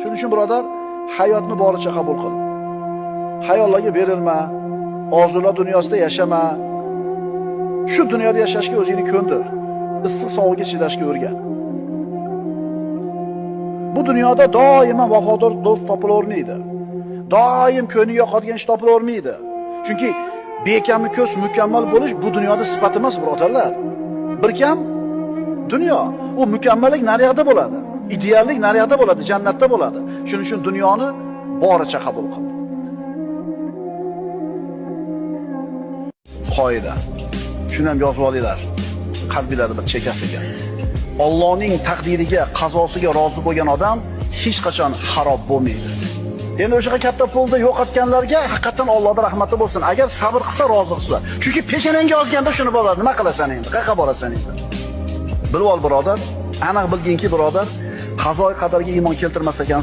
Shuning uchun birodar, hayotni boricha qabul qil. Xayollarga berilma, orzular dunyosida yashama. Shu dunyoda yashashga o'zingni ko'ndir. Issiq sovuqqa chidashga o'rgan. Bu dunyoda doimo vafodor do'st topilavermaydi. Doim ko'ngli yoqadigan ish topilavermaydi. Chunki bekamni ko'z mukammal bo'lish bu dunyoda sifat emas, birodarlar. Bir kam dunyo, u mukammallik naryoqda bo'ladi. Ideallik naryoqda bo'ladi, jannatda bo'ladi. Shuning uchun dunyoni boricha qabul qil. Qoida. Shuni ham yozib olinglar. Qalbingizda bir chekasiga. Allohning taqdiriga, qazosiga rozi bo'lgan odam hech qachon xarob bo'lmaydi. Endi o'sha katta pulni yo'qotganlarga haqiqatan Allohning rahmati bo'lsin. Agar sabr qilsa, rozi qilsa. Chunki peshanangga yozganda shuni bo'ladi. Nima qilasan endi? Qayerga borasan endi? Bilib ol, birodar. Aniq bilginki, birodar, qazoy qadarga iymon keltirmas ekan